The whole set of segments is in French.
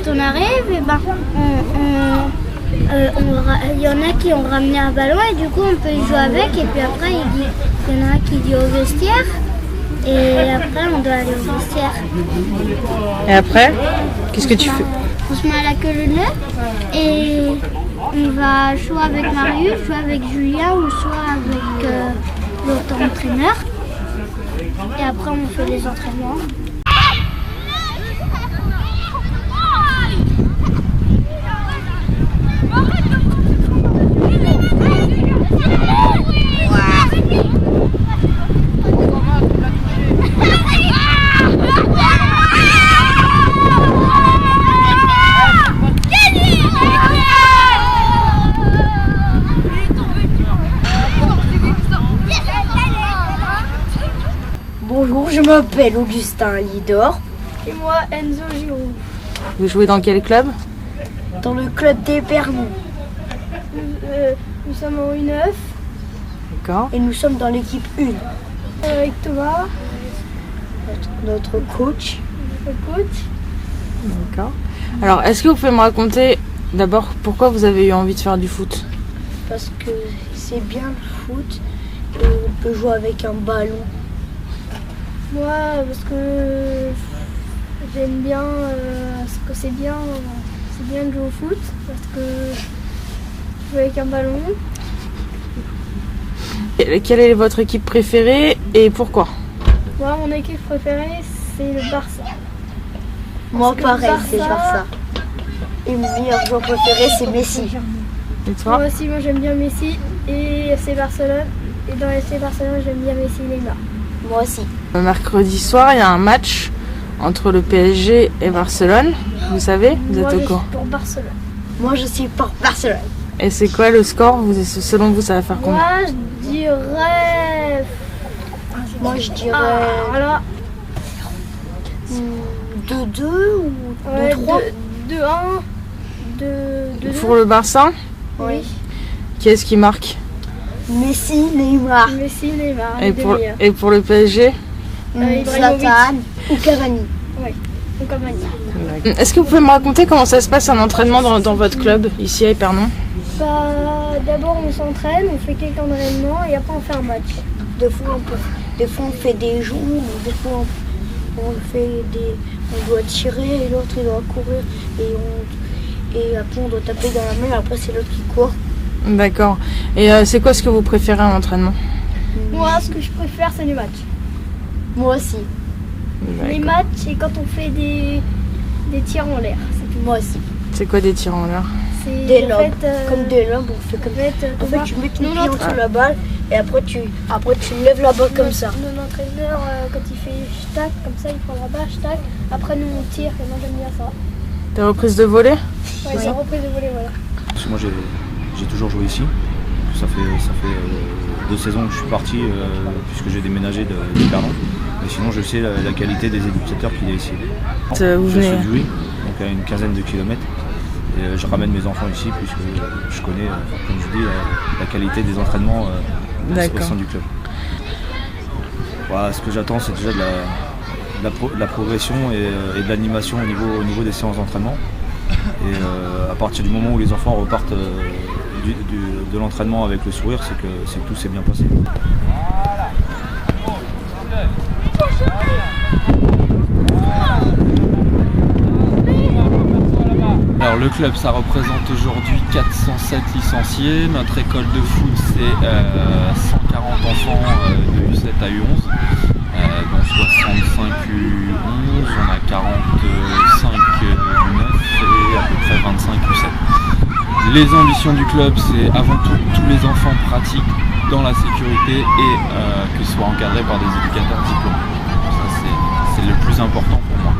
on arrive, et ben, il y en a qui ont ramené un ballon et du coup on peut y jouer avec. Et puis après, il y en a un qui dit au vestiaire. Et après, on doit aller au vestiaire. Et après, qu'est-ce que tu fais? On se met à la queue le nez et on va jouer avec Marius, jouer avec Julien ou soit avec l'autre entraîneur. Et après, on fait les entraînements. Bonjour, je m'appelle Augustin Lidor. Et moi, Enzo Giroud. Vous jouez dans quel club? Dans le club d'Épernon. Nous sommes en U9 D'accord. Et nous sommes dans l'équipe 1. avec Thomas, Notre coach. le coach. D'accord. Alors, est-ce que vous pouvez me raconter d'abord pourquoi vous avez eu envie de faire du foot? Parce que c'est bien le foot. Et on peut jouer avec un ballon. Moi, parce que j'aime bien, parce que c'est bien de jouer au foot, parce que jouer avec un ballon. Et quelle est votre équipe préférée et pourquoi? Moi, mon équipe préférée, c'est le Barça. Moi, que pareil, Barça- c'est Barça. Et mon meilleur joueur préféré, c'est Messi. Et toi? Moi aussi, moi j'aime bien Messi et FC Barcelone. Et dans FC Barcelone, j'aime bien Messi et Neymar. Moi aussi. Mercredi soir, il y a un match entre le PSG et Barcelone. Vous savez? Vous Moi, êtes je au courant? suis pour Barcelone. Moi, je suis pour Barcelone. Et c'est quoi le score? Selon vous, ça va faire combien? Moi, je dirais. Moi, je dirais Ah, voilà. 2-2 ou 2-3. 2-1. 2-2. Pour le Barça, Oui. qui est-ce qui marque? Messi, Neymar, Messi, Neymar. Et les pour, deux meilleurs. et pour le PSG? Ibrahimovic. Zlatan ou Cavani. Donc, comme on dit. Est-ce que vous pouvez me raconter comment ça se passe un entraînement dans votre club, ici à Épernon? Bah, d'abord, on s'entraîne, on fait quelques entraînements et après, on fait un match. Des fois, on fait des jours, des fois, on doit tirer et l'autre il doit courir et après on doit taper dans la main et après c'est l'autre qui court. D'accord. Et c'est quoi ce que vous préférez à l'entraînement? Moi, ce que je préfère, c'est les matchs. Moi aussi. Les matchs, c'est quand on fait des tirs en l'air. C'est tout. Moi aussi. C'est quoi des tirs en l'air? C'est Des en lobes. fait, Comme des lobes, on fait comme en En fait, tu mets ton nous, pied notre- sur la balle et après tu lèves la balle comme ça. Notre entraîneur, quand il fait tac, comme ça, il prend la balle, tac. Après, nous, on tire et moi, j'aime bien ça. Des reprises de volée? Ouais, c'est repris de voler, voilà. Parce que moi j'ai toujours joué ici. Ça fait 2 saisons que je suis parti puisque j'ai déménagé de Berlin. Et sinon je sais la qualité des éducateurs qu'il y a ici. Vous Je venez... suis d'Ouy, donc à une quinzaine de kilomètres. Et je ramène mes enfants ici puisque je connais, comme je dis, la qualité des entraînements au D'accord. sein du club. Voilà, ce que j'attends c'est déjà de la progression et de l'animation au niveau des séances d'entraînement. Et à partir du moment où les enfants repartent de l'entraînement avec le sourire, c'est que tout s'est bien passé. Alors le club, ça représente aujourd'hui 407 licenciés. Notre école de foot, c'est 140 enfants de U7 à U11, dont 65 U11, on a 45 U9 et à peu près 25 U7. Les ambitions du club, c'est avant tout que tous les enfants pratiquent dans la sécurité et que ce soit encadré par des éducateurs diplômés. Ça, c'est le plus important pour moi.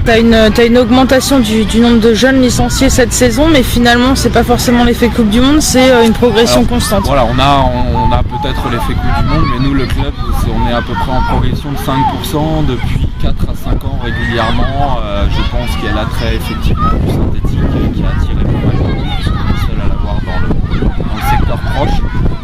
T'as une augmentation du nombre de jeunes licenciés cette saison, mais finalement c'est pas forcément l'effet Coupe du Monde, c'est une progression constante. Voilà, on a peut-être l'effet Coupe du Monde, mais nous le club, on est à peu près en progression de 5% depuis 4 à 5 ans régulièrement. Je pense qu'il y a l'attrait effectivement du synthétique qui a attiré pas mal de monde, parce qu'on est seul à l'avoir dans le secteur proche.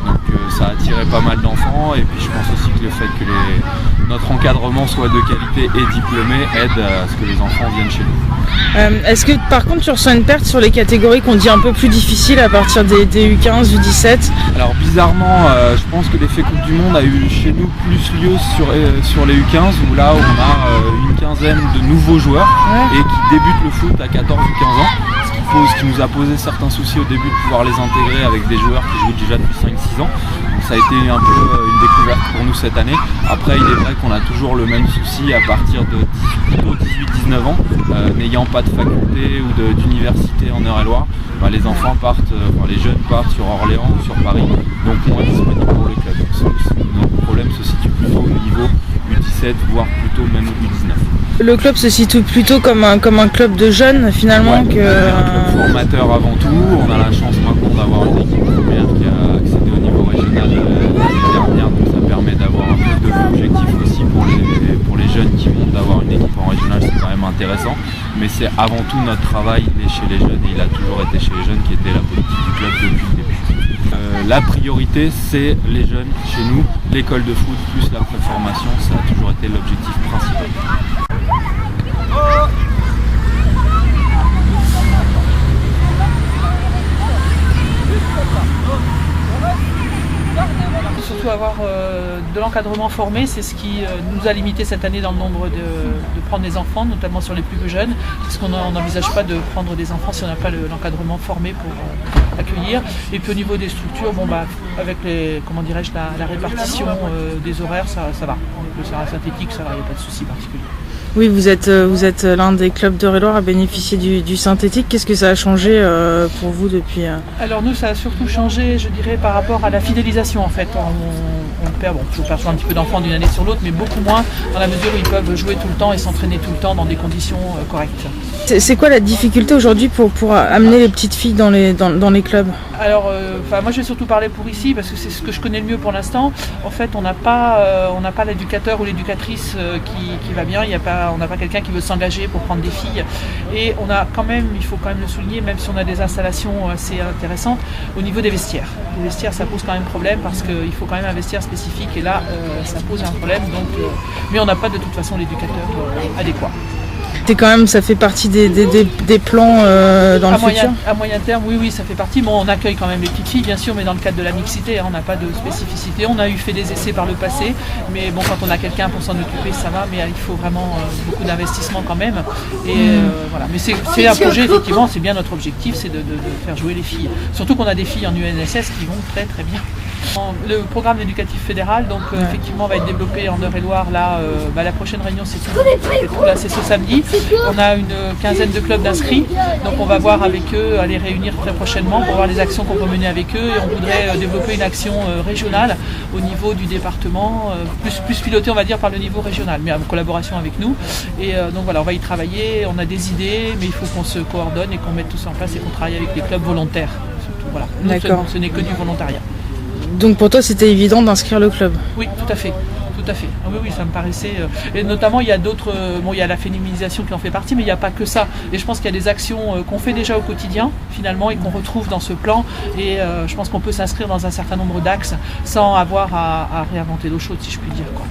Donc ça a attiré pas mal d'enfants, et puis je pense aussi que le fait que notre encadrement soit de qualité et diplômé aide à ce que les enfants viennent chez nous. Est-ce que par contre tu ressens une perte sur les catégories qu'on dit un peu plus difficiles à partir des U15, U17? Alors bizarrement, je pense que l'effet Coupe du Monde a eu chez nous plus lieu sur les U15, où là on a une quinzaine de nouveaux joueurs et qui débutent le foot à 14 ou 15 ans, ce qui nous a posé certains soucis au début de pouvoir les intégrer avec des joueurs qui jouent déjà depuis 5-6 ans. Donc ça a été un peu une découverte pour nous cette année. Après il est vrai qu'on a toujours le même souci à partir de 18-19 ans, n'ayant pas de faculté ou d'université en Eure-et-Loire. Les enfants partent, les jeunes partent sur Orléans ou sur Paris, donc moins disponibles pour le club. Notre problème se situe plutôt au niveau U17, voire plutôt même U19. Le club se situe plutôt comme un club de jeunes finalement Un club formateur avant tout. On a la chance maintenant d'avoir une équipe première qui a accédé au niveau régional l'année dernière, donc ça permet d'avoir un peu d'objectifs aussi pour les jeunes qui montent, d'avoir une équipe en régional, c'est quand même intéressant. Mais c'est avant tout notre travail, il est chez les jeunes et il a toujours été chez les jeunes qui était la politique du club depuis le début. La priorité c'est les jeunes chez nous, l'école de foot plus la préformation, ça a toujours été l'objectif principal. Surtout avoir de l'encadrement formé, c'est ce qui nous a limité cette année dans le nombre de prendre des enfants, notamment sur les plus jeunes, parce qu'on n'envisage pas de prendre des enfants si on n'a pas l'encadrement formé pour accueillir. Et puis au niveau des structures, avec la répartition des horaires, ça va. Le terrain synthétique, ça va, il n'y a pas de souci particulier. Oui, vous êtes l'un des clubs d'Eure-et-Loire à bénéficier du synthétique. Qu'est-ce que ça a changé pour vous depuis Alors nous, ça a surtout changé, je dirais, par rapport à la fidélisation en fait. On perd un petit peu d'enfants d'une année sur l'autre, mais beaucoup moins dans la mesure où ils peuvent jouer tout le temps et s'entraîner tout le temps dans des conditions correctes. C'est quoi la difficulté aujourd'hui pour amener les petites filles dans les clubs? Alors, moi je vais surtout parler pour ici parce que c'est ce que je connais le mieux pour l'instant. En fait, on n'a pas l'éducateur ou l'éducatrice qui va bien. On n'a pas quelqu'un qui veut s'engager pour prendre des filles. Et on a quand même, il faut quand même le souligner, même si on a des installations assez intéressantes, au niveau des vestiaires. Les vestiaires, ça pose quand même problème parce qu'il faut quand même un vestiaire spécifique et là, ça pose un problème. Mais on n'a pas de toute façon l'éducateur adéquat. Ça fait partie des plans dans le futur? À moyen terme, oui, ça fait partie. Bon, on accueille quand même les petites filles, bien sûr, mais dans le cadre de la mixité, on n'a pas de spécificité. On a fait des essais par le passé, mais bon, quand on a quelqu'un pour s'en occuper, ça va, mais il faut vraiment beaucoup d'investissement quand même. Et voilà. Mais c'est un projet, effectivement, c'est bien notre objectif, c'est de faire jouer les filles. Surtout qu'on a des filles en UNSS qui vont très très bien. Le programme éducatif fédéral, donc effectivement, va être développé en Eure-et-Loire. Là, la prochaine réunion, c'est ce samedi. On a une quinzaine de clubs d'inscrits, donc on va voir avec eux, les réunir très prochainement pour voir les actions qu'on peut mener avec eux. Et on voudrait développer une action régionale au niveau du département, plus pilotée, on va dire, par le niveau régional, mais en collaboration avec nous. Et donc voilà, on va y travailler. On a des idées, mais il faut qu'on se coordonne et qu'on mette tout ça en place et qu'on travaille avec les clubs volontaires. Surtout, voilà. Nous, ce n'est que du volontariat. Donc pour toi, c'était évident d'inscrire le club? Oui, tout à fait. Ah oui, ça me paraissait. Et notamment, il y a d'autres. Il y a la féminisation qui en fait partie, mais il n'y a pas que ça. Et je pense qu'il y a des actions qu'on fait déjà au quotidien, finalement, et qu'on retrouve dans ce plan. Et je pense qu'on peut s'inscrire dans un certain nombre d'axes sans avoir à réinventer l'eau chaude, si je puis dire, quoi.